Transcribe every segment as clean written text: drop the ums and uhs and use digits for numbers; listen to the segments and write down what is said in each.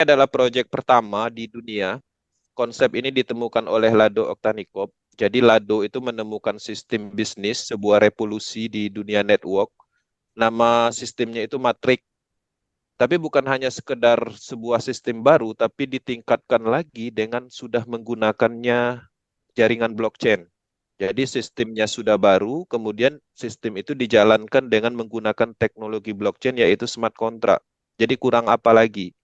adalah proyek pertama di dunia. Konsep ini ditemukan oleh Lado Oktanikov. Jadi Lado itu menemukan sistem bisnis, sebuah revolusi di dunia network. Nama sistemnya itu Matrix. Tapi bukan hanya sekedar sebuah sistem baru, tapi ditingkatkan lagi dengan sudah menggunakannya jaringan blockchain. Jadi sistemnya sudah baru, kemudian sistem itu dijalankan dengan menggunakan teknologi blockchain yaitu smart contract. Jadi kurang apa lagi?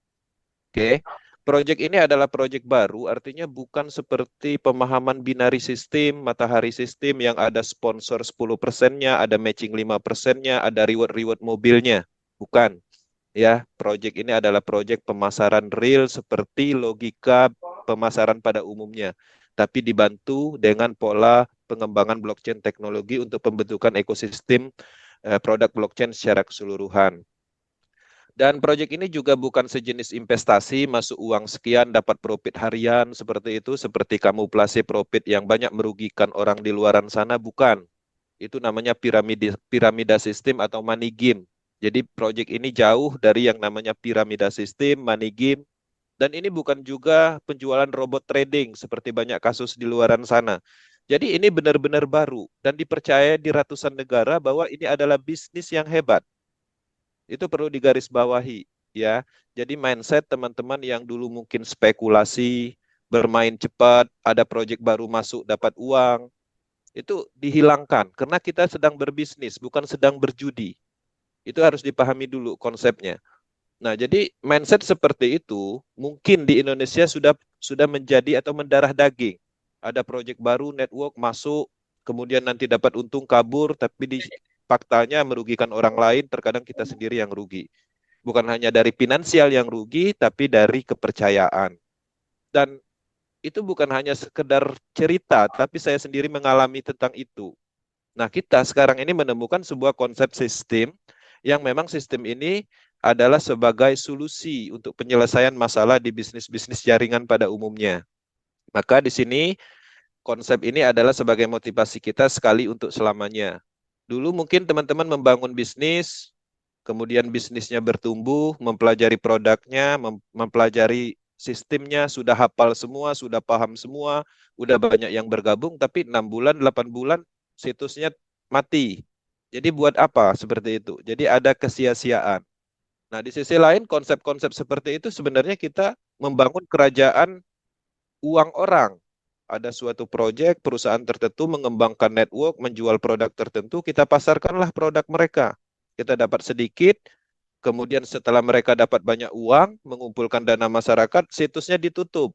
Oke. Proyek ini adalah proyek baru, artinya bukan seperti pemahaman binary sistem, matahari sistem yang ada sponsor 10%-nya, ada matching 5%-nya, ada reward-reward mobilnya. Bukan. Ya, proyek ini adalah proyek pemasaran real seperti logika pemasaran pada umumnya, tapi dibantu dengan pola pengembangan blockchain teknologi untuk pembentukan ekosistem produk blockchain secara keseluruhan. Dan proyek ini juga bukan sejenis investasi, masuk uang sekian, dapat profit harian, seperti itu, seperti kamuflase profit yang banyak merugikan orang di luaran sana, bukan. Itu namanya piramida sistem atau money game. Jadi proyek ini jauh dari yang namanya piramida sistem, money game, dan ini bukan juga penjualan robot trading seperti banyak kasus di luaran sana. Jadi ini benar-benar baru dan dipercaya di ratusan negara bahwa ini adalah bisnis yang hebat. Itu perlu digarisbawahi, ya. Jadi mindset teman-teman yang dulu mungkin spekulasi, bermain cepat, ada proyek baru masuk dapat uang, itu dihilangkan karena kita sedang berbisnis, bukan sedang berjudi. Itu harus dipahami dulu konsepnya. Nah, jadi mindset seperti itu mungkin di Indonesia sudah menjadi atau mendarah daging. Ada proyek baru, network masuk, kemudian nanti dapat untung kabur, tapi di faktanya merugikan orang lain, terkadang kita sendiri yang rugi. Bukan hanya dari finansial yang rugi, tapi dari kepercayaan. Dan itu bukan hanya sekedar cerita, tapi saya sendiri mengalami tentang itu. Nah, kita sekarang ini menemukan sebuah konsep sistem yang memang sistem ini adalah sebagai solusi untuk penyelesaian masalah di bisnis-bisnis jaringan pada umumnya. Maka di sini konsep ini adalah sebagai motivasi kita sekali untuk selamanya. Dulu mungkin teman-teman membangun bisnis, kemudian bisnisnya bertumbuh, mempelajari produknya, mempelajari sistemnya, sudah hafal semua, sudah paham semua, udah banyak yang bergabung, tapi 6 bulan, 8 bulan situsnya mati. Jadi buat apa seperti itu? Jadi ada kesia-siaan. Nah, di sisi lain konsep-konsep seperti itu sebenarnya kita membangun kerajaan uang orang. Ada suatu proyek, perusahaan tertentu mengembangkan network, menjual produk tertentu, kita pasarkanlah produk mereka. Kita dapat sedikit, kemudian setelah mereka dapat banyak uang, mengumpulkan dana masyarakat, situsnya ditutup.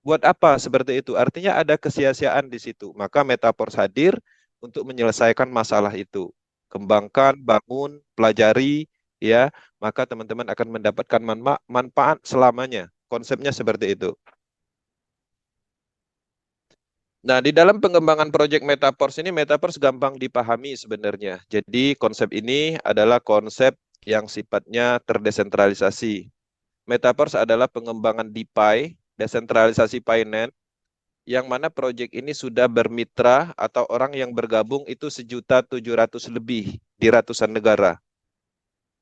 Buat apa seperti itu? Artinya ada kesia-siaan di situ. Maka Metaverse hadir untuk menyelesaikan masalah itu. Kembangkan, bangun, pelajari, ya, maka teman-teman akan mendapatkan manfaat selamanya. Konsepnya seperti itu. Nah, di dalam pengembangan proyek Metaverse ini, Metaverse gampang dipahami sebenarnya. Jadi, konsep ini adalah konsep yang sifatnya terdesentralisasi. Metaverse adalah pengembangan DeFi, desentralisasi finance, yang mana proyek ini sudah bermitra atau orang yang bergabung itu 1.700.000 lebih di ratusan negara.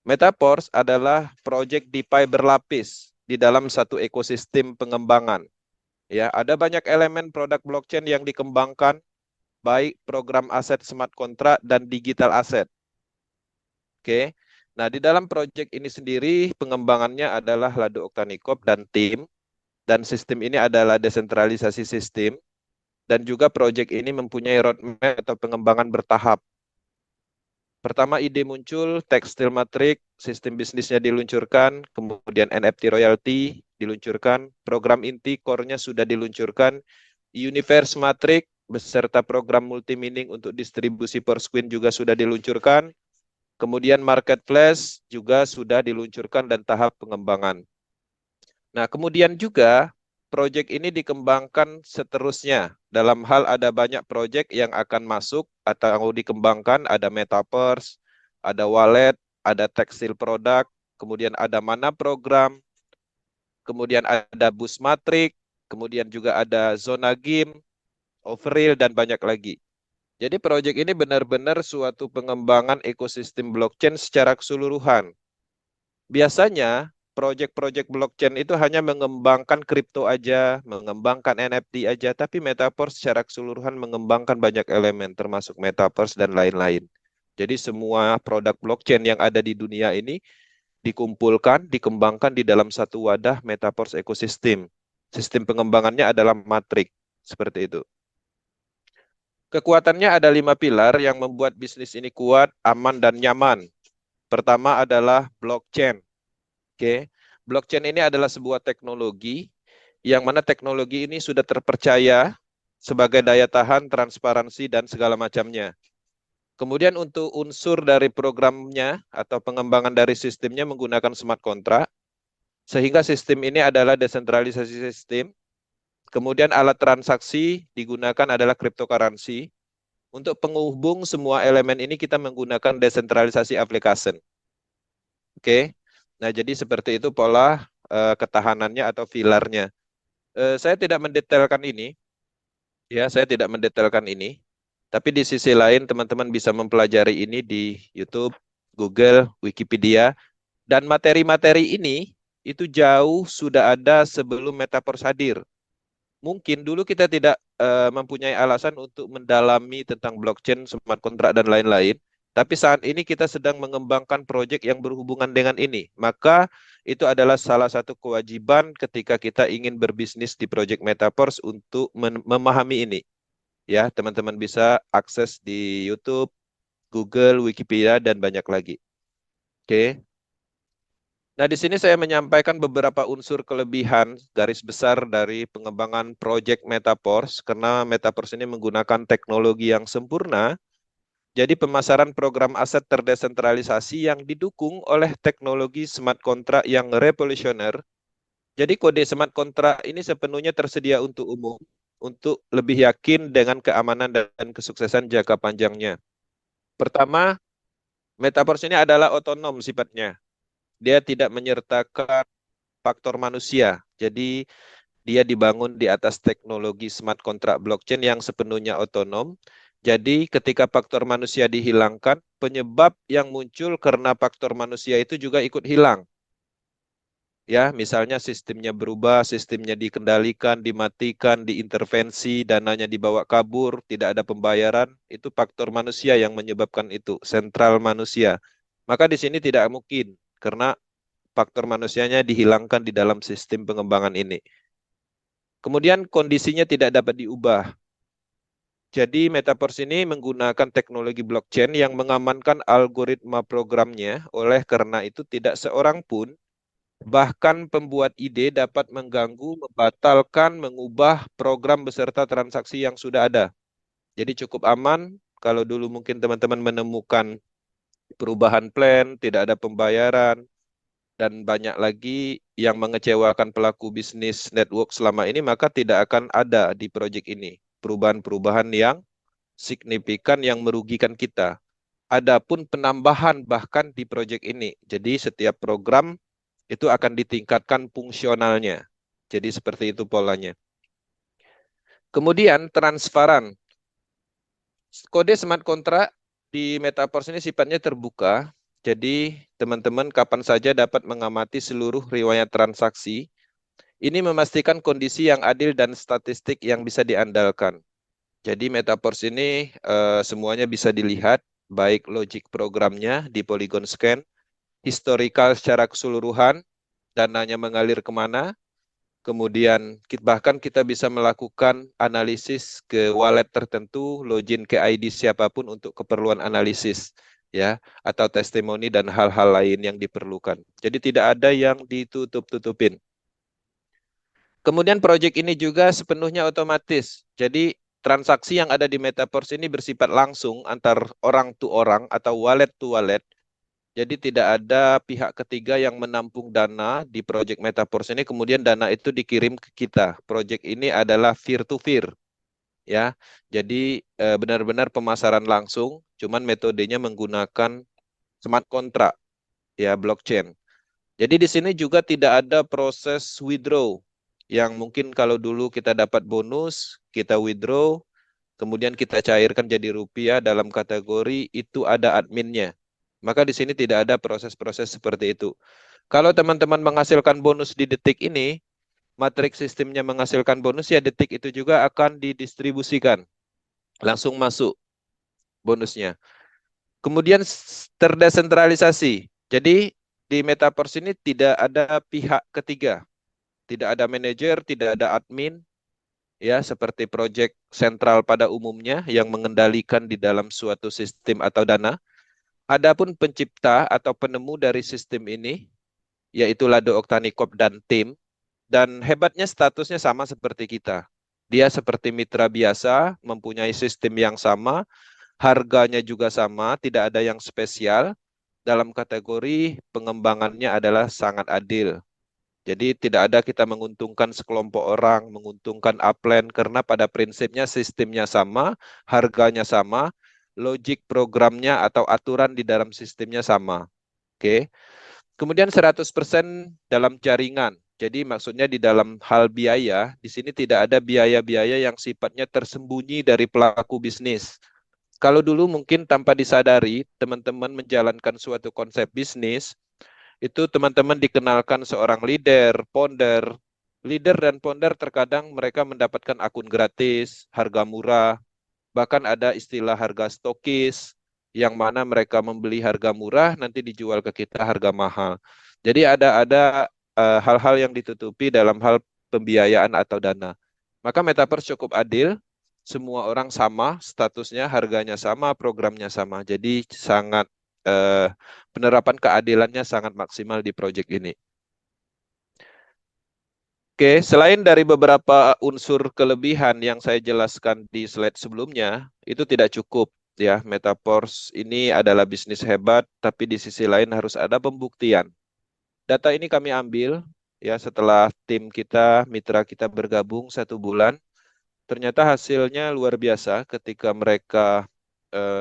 Metaverse adalah proyek DeFi berlapis di dalam satu ekosistem pengembangan. Ya, ada banyak elemen produk blockchain yang dikembangkan, baik program aset smart contract dan digital aset. Oke. Nah, di dalam proyek ini sendiri pengembangannya adalah Lado Oktanikov dan tim, dan sistem ini adalah desentralisasi sistem, dan juga proyek ini mempunyai roadmap atau pengembangan bertahap. Pertama ide muncul, tekstil matrik, sistem bisnisnya diluncurkan, kemudian NFT royalty diluncurkan, program inti core-nya sudah diluncurkan, Universe Matrix beserta program multi-mining untuk distribusi Persquin juga sudah diluncurkan, kemudian marketplace juga sudah diluncurkan dan tahap pengembangan. Nah, kemudian juga proyek ini dikembangkan seterusnya. Dalam hal ada banyak proyek yang akan masuk atau dikembangkan, ada metaverse, ada wallet, ada tekstil produk, kemudian ada mana program, kemudian ada bus matrik, kemudian juga ada zona game, overreal, dan banyak lagi. Jadi proyek ini benar-benar suatu pengembangan ekosistem blockchain secara keseluruhan. Biasanya project-project blockchain itu hanya mengembangkan kripto aja, mengembangkan NFT aja, tapi metaverse secara keseluruhan mengembangkan banyak elemen, termasuk metaverse dan lain-lain. Jadi semua produk blockchain yang ada di dunia ini dikumpulkan, dikembangkan di dalam satu wadah metaverse ekosistem. Sistem pengembangannya adalah matrik, seperti itu. Kekuatannya ada 5 pilar yang membuat bisnis ini kuat, aman, dan nyaman. Pertama adalah blockchain. Oke, blockchain ini adalah sebuah teknologi yang mana teknologi ini sudah terpercaya sebagai daya tahan, transparansi, dan segala macamnya. Kemudian untuk unsur dari programnya atau pengembangan dari sistemnya menggunakan smart contract, sehingga sistem ini adalah desentralisasi sistem. Kemudian alat transaksi digunakan adalah cryptocurrency. Untuk penghubung semua elemen ini kita menggunakan desentralisasi application. Oke. Nah, jadi seperti itu pola ketahanannya atau pilarnya. Saya tidak mendetailkan ini, ya, saya tidak mendetailkan ini. Tapi di sisi lain teman-teman bisa mempelajari ini di YouTube, Google, Wikipedia, dan materi-materi ini itu jauh sudah ada sebelum Metaverse hadir. Mungkin dulu kita tidak mempunyai alasan untuk mendalami tentang blockchain, smart contract, dan lain-lain. Tapi saat ini kita sedang mengembangkan proyek yang berhubungan dengan ini. Maka itu adalah salah satu kewajiban ketika kita ingin berbisnis di proyek Metaverse untuk memahami ini. Ya, teman-teman bisa akses di YouTube, Google, Wikipedia, dan banyak lagi. Oke. Nah, di sini saya menyampaikan beberapa unsur kelebihan garis besar dari pengembangan proyek Metaverse, karena Metaverse ini menggunakan teknologi yang sempurna. Jadi pemasaran program aset terdesentralisasi yang didukung oleh teknologi smart contract yang revolusioner. Jadi kode smart contract ini sepenuhnya tersedia untuk umum, untuk lebih yakin dengan keamanan dan kesuksesan jangka panjangnya. Pertama, Metaverse ini adalah otonom sifatnya. Dia tidak menyertakan faktor manusia. Jadi dia dibangun di atas teknologi smart contract blockchain yang sepenuhnya otonom. Jadi ketika faktor manusia dihilangkan, penyebab yang muncul karena faktor manusia itu juga ikut hilang. Ya, misalnya sistemnya berubah, sistemnya dikendalikan, dimatikan, diintervensi, dananya dibawa kabur, tidak ada pembayaran, itu faktor manusia yang menyebabkan itu, sentral manusia. Maka di sini tidak mungkin karena faktor manusianya dihilangkan di dalam sistem pengembangan ini. Kemudian kondisinya tidak dapat diubah. Jadi Metaverse ini menggunakan teknologi blockchain yang mengamankan algoritma programnya, oleh karena itu tidak seorang pun, bahkan pembuat ide, dapat mengganggu, membatalkan, mengubah program beserta transaksi yang sudah ada. Jadi cukup aman. Kalau dulu mungkin teman-teman menemukan perubahan plan, tidak ada pembayaran, dan banyak lagi yang mengecewakan pelaku bisnis network selama ini, maka tidak akan ada di proyek ini perubahan-perubahan yang signifikan yang merugikan kita. Adapun penambahan bahkan di proyek ini. Jadi setiap program itu akan ditingkatkan fungsionalnya. Jadi seperti itu polanya. Kemudian transparan. Kode smart contract di Metaverse ini sifatnya terbuka. Jadi teman-teman kapan saja dapat mengamati seluruh riwayat transaksi. Ini memastikan kondisi yang adil dan statistik yang bisa diandalkan. Jadi Metaverse ini semuanya bisa dilihat, baik logik programnya di Polygon Scan, historical secara keseluruhan, dananya mengalir kemana, kemudian bahkan kita bisa melakukan analisis ke wallet tertentu, login ke ID siapapun untuk keperluan analisis, ya, atau testimoni dan hal-hal lain yang diperlukan. Jadi tidak ada yang ditutup-tutupin. Kemudian proyek ini juga sepenuhnya otomatis. Jadi transaksi yang ada di Metaverse ini bersifat langsung antar orang to orang atau wallet to wallet. Jadi tidak ada pihak ketiga yang menampung dana di proyek Metaverse ini, kemudian dana itu dikirim ke kita. Proyek ini adalah peer to peer, ya. Jadi benar-benar pemasaran langsung, cuman metodenya menggunakan smart contract, ya, blockchain. Jadi di sini juga tidak ada proses withdraw yang mungkin kalau dulu kita dapat bonus, kita withdraw, kemudian kita cairkan jadi rupiah dalam kategori itu ada adminnya. Maka di sini tidak ada proses-proses seperti itu. Kalau teman-teman menghasilkan bonus di detik ini, matriks sistemnya menghasilkan bonus, ya detik itu juga akan didistribusikan. Langsung masuk bonusnya. Kemudian terdesentralisasi. Jadi di Metaverse ini tidak ada pihak ketiga. Tidak ada manajer, tidak ada admin, ya seperti proyek sentral pada umumnya yang mengendalikan di dalam suatu sistem atau dana. Adapun pencipta atau penemu dari sistem ini, yaitu Lado Oktanikop dan tim, dan hebatnya statusnya sama seperti kita. Dia seperti mitra biasa, mempunyai sistem yang sama, harganya juga sama, tidak ada yang spesial. Dalam kategori pengembangannya adalah sangat adil. Jadi tidak ada kita menguntungkan sekelompok orang, menguntungkan upline, karena pada prinsipnya sistemnya sama, harganya sama, logik programnya atau aturan di dalam sistemnya sama. Oke. Kemudian 100% dalam jaringan. Jadi maksudnya di dalam hal biaya, di sini tidak ada biaya-biaya yang sifatnya tersembunyi dari pelaku bisnis. Kalau dulu mungkin tanpa disadari, teman-teman menjalankan suatu konsep bisnis, itu teman-teman dikenalkan seorang leader, founder. Leader dan founder terkadang mereka mendapatkan akun gratis, harga murah, bahkan ada istilah harga stokis, yang mana mereka membeli harga murah, nanti dijual ke kita harga mahal. Jadi ada hal-hal yang ditutupi dalam hal pembiayaan atau dana. Maka Metaverse cukup adil, semua orang sama, statusnya, harganya sama, programnya sama. Jadi sangat penerapan keadilannya sangat maksimal di proyek ini. Oke, selain dari beberapa unsur kelebihan yang saya jelaskan di slide sebelumnya, itu tidak cukup ya. Metaverse ini adalah bisnis hebat, tapi di sisi lain harus ada pembuktian. Data ini kami ambil ya setelah tim kita, mitra kita bergabung 1 bulan. Ternyata hasilnya luar biasa ketika mereka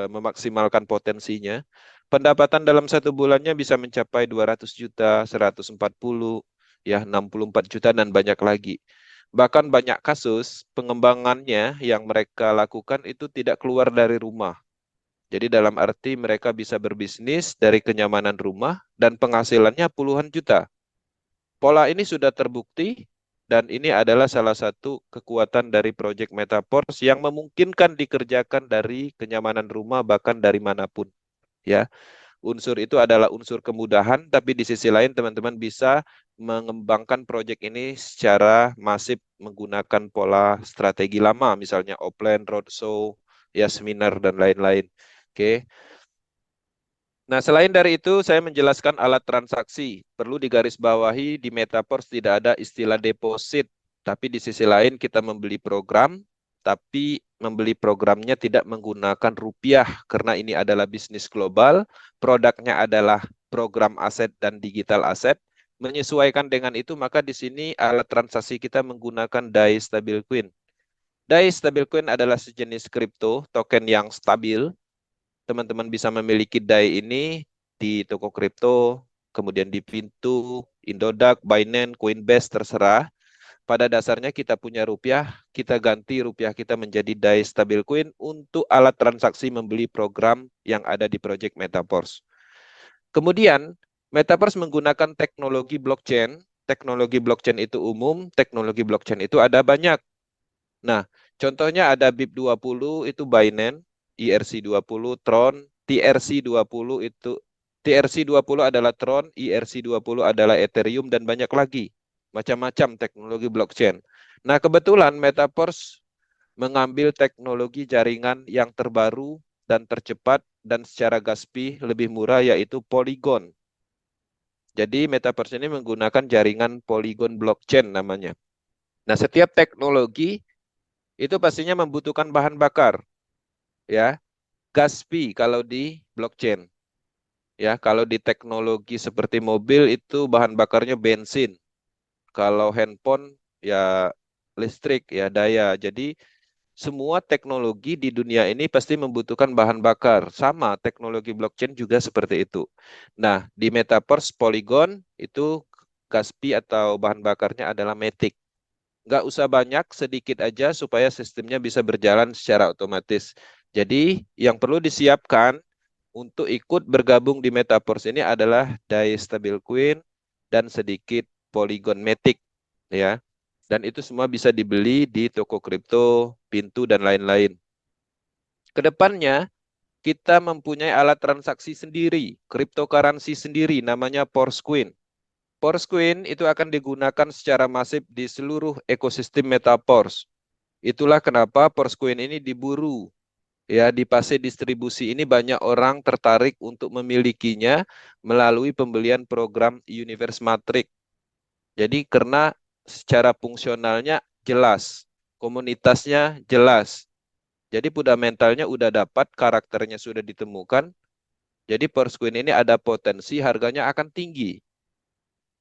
memaksimalkan potensinya. Pendapatan dalam 1 bulannya bisa mencapai 200 juta, 140, ya 64 juta dan banyak lagi. Bahkan banyak kasus pengembangannya yang mereka lakukan itu tidak keluar dari rumah. Jadi dalam arti mereka bisa berbisnis dari kenyamanan rumah dan penghasilannya puluhan juta. Pola ini sudah terbukti dan ini adalah salah satu kekuatan dari Project Metaverse yang memungkinkan dikerjakan dari kenyamanan rumah bahkan dari manapun. Ya, unsur itu adalah unsur kemudahan, tapi di sisi lain teman-teman bisa mengembangkan proyek ini secara masif menggunakan pola strategi lama, misalnya offline, roadshow, ya seminar dan lain-lain. Oke. Nah, selain dari itu, saya menjelaskan alat transaksi. Perlu digarisbawahi, di Metaverse tidak ada istilah deposit, tapi di sisi lain kita membeli program, tapi membeli programnya tidak menggunakan rupiah, karena ini adalah bisnis global, produknya adalah program aset dan digital aset. Menyesuaikan dengan itu, maka di sini alat transaksi kita menggunakan DAI Stablecoin. DAI Stablecoin adalah sejenis kripto, token yang stabil. Teman-teman bisa memiliki DAI ini di toko kripto, kemudian di Pintu, Indodax, Binance, Coinbase, terserah. Pada dasarnya kita punya rupiah, kita ganti rupiah kita menjadi DAI Stablecoin untuk alat transaksi membeli program yang ada di Project Metaverse. Kemudian, Metaverse menggunakan teknologi blockchain. Teknologi blockchain itu umum, teknologi blockchain itu ada banyak. Nah, contohnya ada BIP20 itu Binance, IRC20 Tron, TRC20 itu TRC20 adalah Tron, IRC20 adalah Ethereum dan banyak lagi. Macam-macam teknologi blockchain. Nah, kebetulan Metaverse mengambil teknologi jaringan yang terbaru dan tercepat dan secara gaspi lebih murah yaitu Polygon. Jadi Metaverse ini menggunakan jaringan Polygon blockchain namanya. Nah, setiap teknologi itu pastinya membutuhkan bahan bakar, ya. Gaspi kalau di blockchain, ya. Kalau di teknologi seperti mobil itu bahan bakarnya bensin. Kalau handphone ya listrik, ya daya. Jadi semua teknologi di dunia ini pasti membutuhkan bahan bakar. Sama teknologi blockchain juga seperti itu. Nah, di Metaverse Polygon itu gaspi atau bahan bakarnya adalah Matic. Nggak usah banyak, sedikit aja supaya sistemnya bisa berjalan secara otomatis. Jadi yang perlu disiapkan untuk ikut bergabung di Metaverse ini adalah DAI Stablecoin, dan sedikit Polygon Matic, ya. Dan itu semua bisa dibeli di toko kripto, Pintu, dan lain-lain. Kedepannya, kita mempunyai alat transaksi sendiri, cryptocurrency sendiri, namanya Porscoin. Porscoin itu akan digunakan secara masif di seluruh ekosistem Metaverse. Itulah kenapa Porscoin ini diburu. Ya, di fase distribusi ini banyak orang tertarik untuk memilikinya melalui pembelian program Universe Matrix. Jadi karena secara fungsionalnya jelas, komunitasnya jelas. Jadi fundamentalnya udah dapat, karakternya sudah ditemukan. Jadi Porscoin ini ada potensi harganya akan tinggi.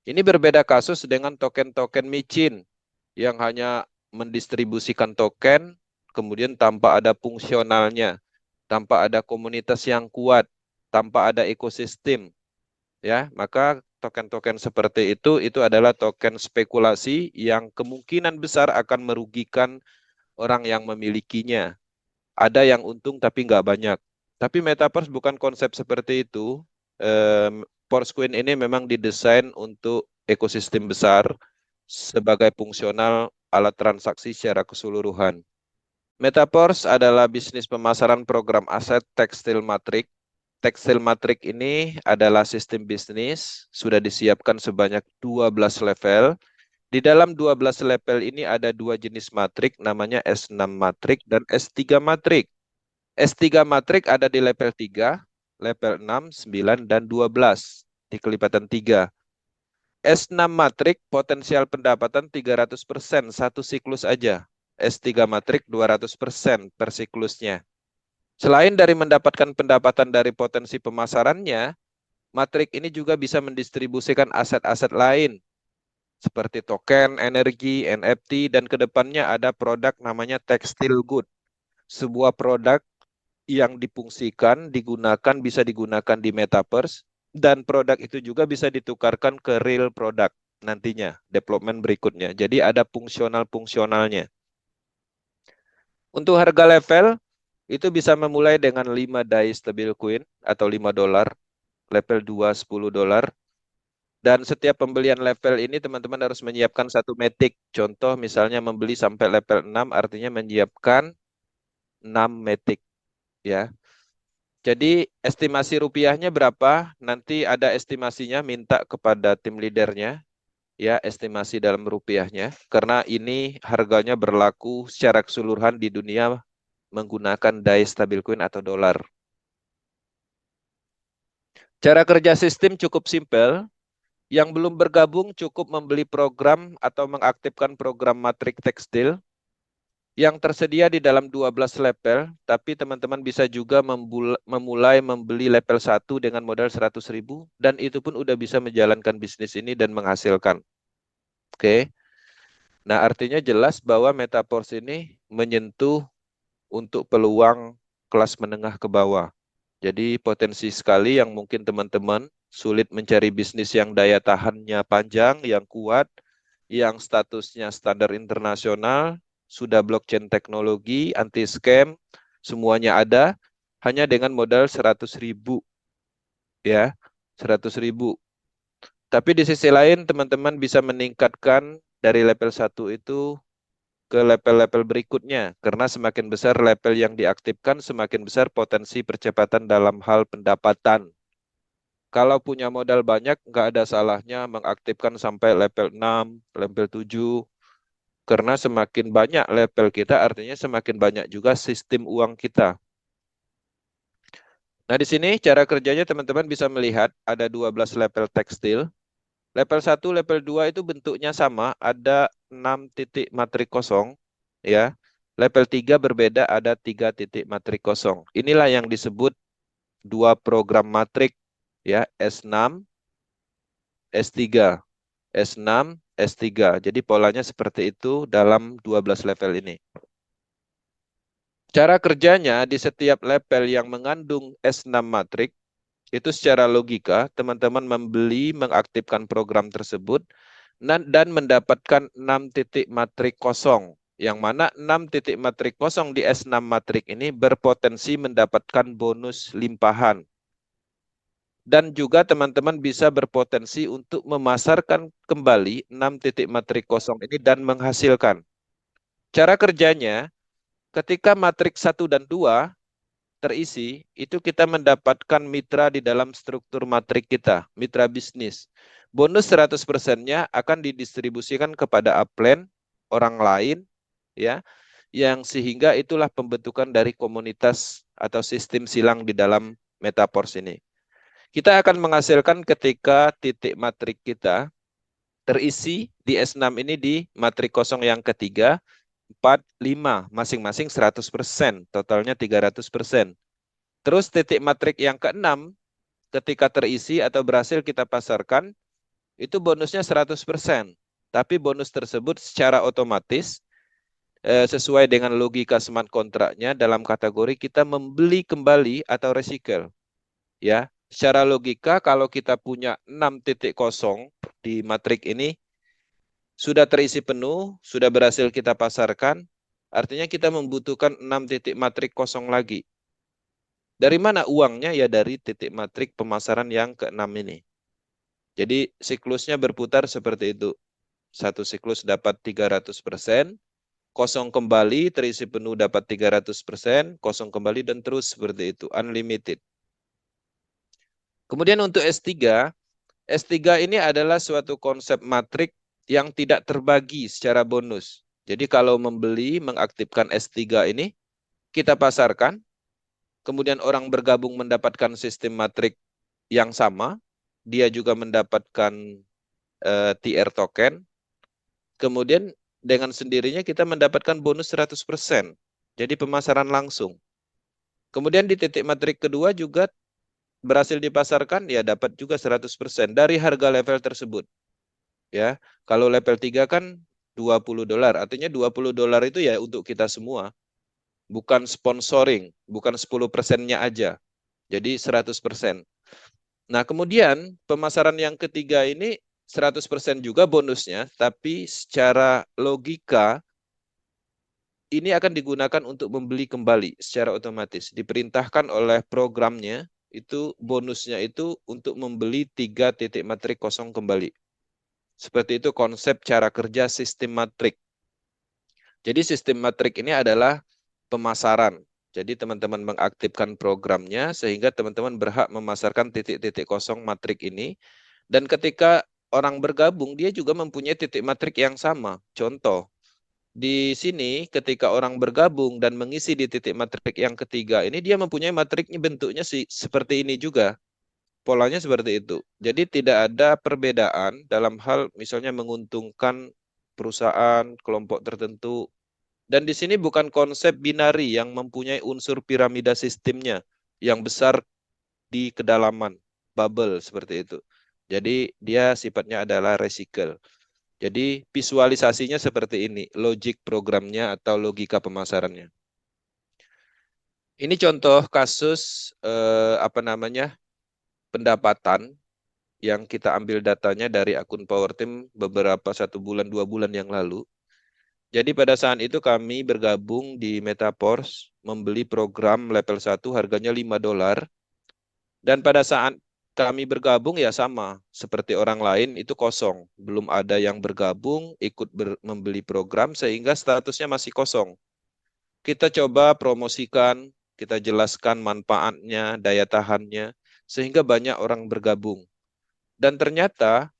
Ini berbeda kasus dengan token-token micin yang hanya mendistribusikan token, kemudian tanpa ada fungsionalnya, tanpa ada komunitas yang kuat, tanpa ada ekosistem. Ya, maka token-token seperti itu adalah token spekulasi yang kemungkinan besar akan merugikan orang yang memilikinya. Ada yang untung tapi nggak banyak. Tapi Metaverse bukan konsep seperti itu. Porscoin ini memang didesain untuk ekosistem besar sebagai fungsional alat transaksi secara keseluruhan. Metaverse adalah bisnis pemasaran program aset tekstil matrik. Tekstil matrik ini adalah sistem bisnis, sudah disiapkan sebanyak 12 level. Di dalam 12 level ini ada dua jenis matrik, namanya S6 matrik dan S3 matrik. S3 matrik ada di level 3, level 6, 9, dan 12 di kelipatan 3. S6 matrik potensial pendapatan 300% satu siklus aja. S3 matrik 200% per siklusnya. Selain dari mendapatkan pendapatan dari potensi pemasarannya, matrik ini juga bisa mendistribusikan aset-aset lain seperti token, energi, NFT, dan kedepannya ada produk namanya textile good. Sebuah produk yang difungsikan, digunakan, bisa digunakan di Metaverse, dan produk itu juga bisa ditukarkan ke real product nantinya, development berikutnya. Jadi ada fungsional-fungsionalnya. Untuk harga level, itu bisa memulai dengan 5 DAI stablecoin atau $5, level 2 $10. Dan setiap pembelian level ini teman-teman harus menyiapkan satu matic. Contoh misalnya membeli sampai level 6 artinya menyiapkan 6 matic, ya. Jadi estimasi rupiahnya berapa? Nanti ada estimasinya, minta kepada tim leadernya, ya, estimasi dalam rupiahnya. Karena ini harganya berlaku secara keseluruhan di dunia menggunakan DAI stablecoin atau dolar. Cara kerja sistem cukup simpel. Yang belum bergabung cukup membeli program atau mengaktifkan program matrik tekstil yang tersedia di dalam 12 level, tapi teman-teman bisa juga memulai membeli level 1 dengan modal 100.000 dan itu pun udah bisa menjalankan bisnis ini dan menghasilkan. Oke. Nah, artinya jelas bahwa Metaverse ini menyentuh untuk peluang kelas menengah ke bawah. Jadi potensi sekali yang mungkin teman-teman sulit mencari bisnis yang daya tahannya panjang, yang kuat, yang statusnya standar internasional, sudah blockchain teknologi, anti scam, semuanya ada, hanya dengan modal 100.000, ya, 100.000. Tapi di sisi lain teman-teman bisa meningkatkan dari level 1 itu ke level-level berikutnya, karena semakin besar level yang diaktifkan, semakin besar potensi percepatan dalam hal pendapatan. Kalau punya modal banyak, nggak ada salahnya mengaktifkan sampai level 6, level 7, karena semakin banyak level kita, artinya semakin banyak juga sistem uang kita. Nah, di sini cara kerjanya teman-teman bisa melihat ada 12 level tekstil. Level 1, level 2 itu bentuknya sama, ada 6 titik matrik kosong, ya. Level 3 berbeda, ada 3 titik matrik kosong. Inilah yang disebut dua program matrik, ya, S6, S3. S6, S3. Jadi polanya seperti itu dalam 12 level ini. Cara kerjanya di setiap level yang mengandung S6 matrik, itu secara logika, teman-teman membeli, mengaktifkan program tersebut, dan mendapatkan 6 titik matrik kosong. Yang mana 6 titik matrik kosong di S6 matrik ini berpotensi mendapatkan bonus limpahan. Dan juga teman-teman bisa berpotensi untuk memasarkan kembali 6 titik matrik kosong ini dan menghasilkan. Cara kerjanya, ketika matrik 1 dan 2 terisi, itu kita mendapatkan mitra di dalam struktur matrik kita, mitra bisnis. Bonus 100%-nya akan didistribusikan kepada upline, orang lain, ya, yang sehingga itulah pembentukan dari komunitas atau sistem silang di dalam Metaverse ini. Kita akan menghasilkan ketika titik matrik kita terisi di S6 ini di matrik kosong yang ketiga, 4, 5, masing-masing 100%, totalnya 300%. Terus titik matrik yang keenam, ketika terisi atau berhasil kita pasarkan, itu bonusnya 100%. Tapi bonus tersebut secara otomatis sesuai dengan logika smart kontraknya dalam kategori kita membeli kembali atau recycle. Ya, secara logika kalau kita punya 6 titik kosong di matrik ini sudah terisi penuh, sudah berhasil kita pasarkan, artinya kita membutuhkan 6 titik matrik kosong lagi. Dari mana uangnya? Ya dari titik matrik pemasaran yang ke-6 ini. Jadi siklusnya berputar seperti itu. Satu siklus dapat 300%, kosong kembali, terisi penuh dapat 300%, kosong kembali dan terus seperti itu, unlimited. Kemudian untuk S3, S3 ini adalah suatu konsep matrik yang tidak terbagi secara bonus. Jadi kalau membeli, mengaktifkan S3 ini, kita pasarkan, kemudian orang bergabung mendapatkan sistem matrik yang sama, dia juga mendapatkan TR token, kemudian dengan sendirinya kita mendapatkan bonus 100%. Jadi pemasaran langsung. Kemudian di titik matrik kedua juga berhasil dipasarkan, ya dapat juga 100% dari harga level tersebut. Ya, kalau level 3 kan $20, artinya $20 itu ya untuk kita semua. Bukan sponsoring, bukan 10%-nya aja. Jadi 100%. Nah, kemudian pemasaran yang ketiga ini 100% juga bonusnya, tapi secara logika ini akan digunakan untuk membeli kembali secara otomatis. Diperintahkan oleh programnya, itu bonusnya itu untuk membeli 3 titik matrik kosong kembali. Seperti itu konsep cara kerja sistem matrik. Jadi sistem matrik ini adalah pemasaran. Jadi teman-teman mengaktifkan programnya sehingga teman-teman berhak memasarkan titik-titik kosong matrik ini. Dan ketika orang bergabung, dia juga mempunyai titik matrik yang sama. Contoh, di sini ketika orang bergabung dan mengisi di titik matrik yang ketiga ini, dia mempunyai matriknya bentuknya seperti ini juga. Polanya seperti itu. Jadi tidak ada perbedaan dalam hal misalnya menguntungkan perusahaan, kelompok tertentu. Dan di sini bukan konsep binari yang mempunyai unsur piramida sistemnya yang besar di kedalaman, bubble seperti itu. Jadi dia sifatnya adalah recycle. Jadi visualisasinya seperti ini, logik programnya atau logika pemasarannya. Ini contoh kasus pendapatan yang kita ambil datanya dari akun PowerTeam beberapa 1 bulan 2 bulan yang lalu. Jadi pada saat itu kami bergabung di Metaverse membeli program level 1 harganya $5. Dan pada saat kami bergabung ya sama seperti orang lain itu kosong, belum ada yang bergabung ikut membeli program sehingga statusnya masih kosong. Kita coba promosikan, kita jelaskan manfaatnya, daya tahannya sehingga banyak orang bergabung. Dan ternyata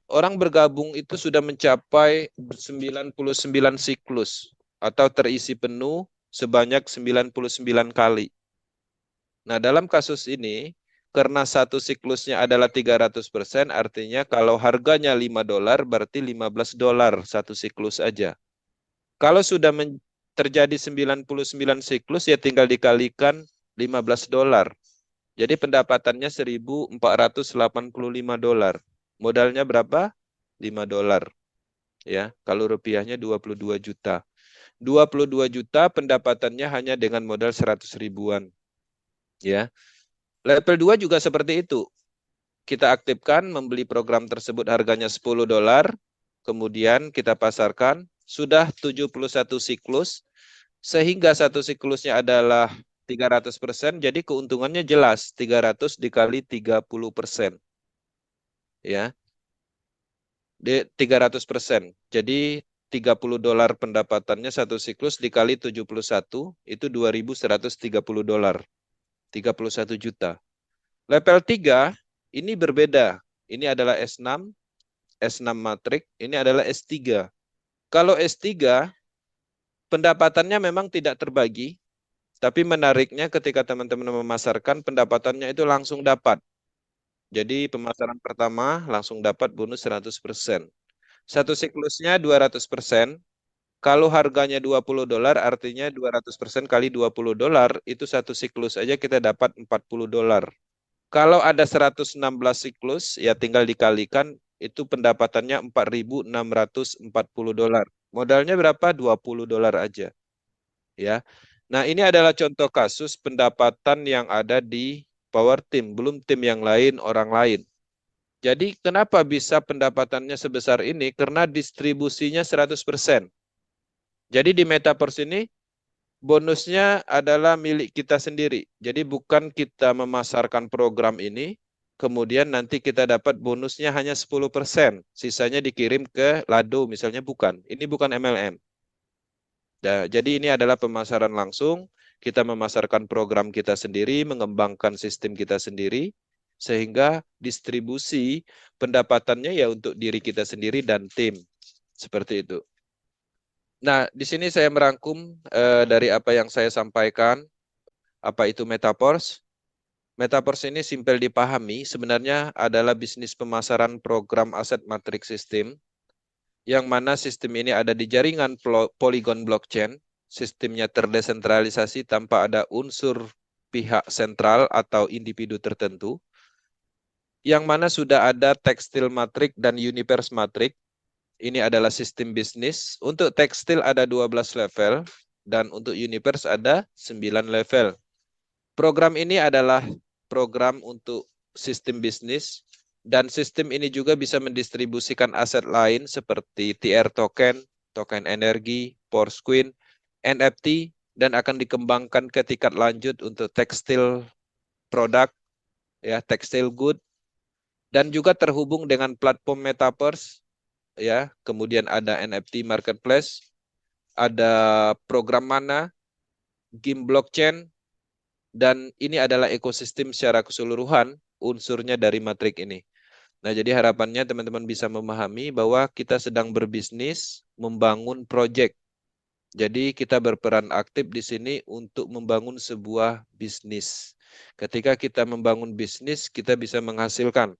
orang bergabung itu sudah mencapai 99 siklus atau terisi penuh sebanyak 99 kali. Nah, dalam kasus ini, karena satu siklusnya adalah 300%, artinya kalau harganya $5, berarti $15 satu siklus aja. Kalau sudah terjadi 99 siklus, ya tinggal dikalikan $15. Jadi pendapatannya $1.485. Modalnya berapa? $5. Ya, kalau rupiahnya 22 juta. 22 juta pendapatannya hanya dengan modal 100 ribuan. Ya. Level 2 juga seperti itu. Kita aktifkan membeli program tersebut harganya $10, kemudian kita pasarkan, sudah 71 siklus, sehingga satu siklusnya adalah 300%, jadi keuntungannya jelas 300 dikali 30%, ya. 300%. Jadi $30 pendapatannya satu siklus dikali 71 itu $2.130. 31 juta. Level 3 ini berbeda. Ini adalah S6, S6 matrik, ini adalah S3. Kalau S3 pendapatannya memang tidak terbagi, tapi menariknya ketika teman-teman memasarkan pendapatannya itu langsung dapat. Jadi pemasaran pertama langsung dapat bonus 100%. Satu siklusnya 200%. Kalau harganya $20, artinya 200% kali $20, itu satu siklus aja kita dapat $40. Kalau ada 116 siklus, ya tinggal dikalikan, itu pendapatannya $4.640. Modalnya berapa? $20 aja. Ya. Nah, ini adalah contoh kasus pendapatan yang ada di Power Team, belum tim yang lain, orang lain. Jadi kenapa bisa pendapatannya sebesar ini? Karena distribusinya 100%. Jadi di Metaverse ini bonusnya adalah milik kita sendiri. Jadi bukan kita memasarkan program ini, kemudian nanti kita dapat bonusnya hanya 10%. Sisanya dikirim ke Lado misalnya, bukan. Ini bukan MLM. Nah, jadi ini adalah pemasaran langsung. Kita memasarkan program kita sendiri, mengembangkan sistem kita sendiri, sehingga distribusi pendapatannya ya untuk diri kita sendiri dan tim. Seperti itu. Nah, di sini saya merangkum dari apa yang saya sampaikan. Apa itu Metaverse? Metaverse ini simpel dipahami, sebenarnya adalah bisnis pemasaran program aset matriks sistem, yang mana sistem ini ada di jaringan Polygon blockchain. Sistemnya terdesentralisasi tanpa ada unsur pihak sentral atau individu tertentu, yang mana sudah ada tekstil matrik dan universe matrik. Ini adalah sistem bisnis. Untuk tekstil ada 12 level, dan untuk universe ada 9 level. Program ini adalah program untuk sistem bisnis, dan sistem ini juga bisa mendistribusikan aset lain seperti TR token, token energi, Porsquin, NFT, dan akan dikembangkan ke tingkat lanjut untuk tekstil produk, ya, tekstil good, dan juga terhubung dengan platform Metaverse, ya. Kemudian ada NFT marketplace, ada program mana, game blockchain, dan ini adalah ekosistem secara keseluruhan unsurnya dari matrik ini. Nah, jadi harapannya teman-teman bisa memahami bahwa kita sedang berbisnis, membangun proyek. Jadi kita berperan aktif di sini untuk membangun sebuah bisnis. Ketika kita membangun bisnis, kita bisa menghasilkan.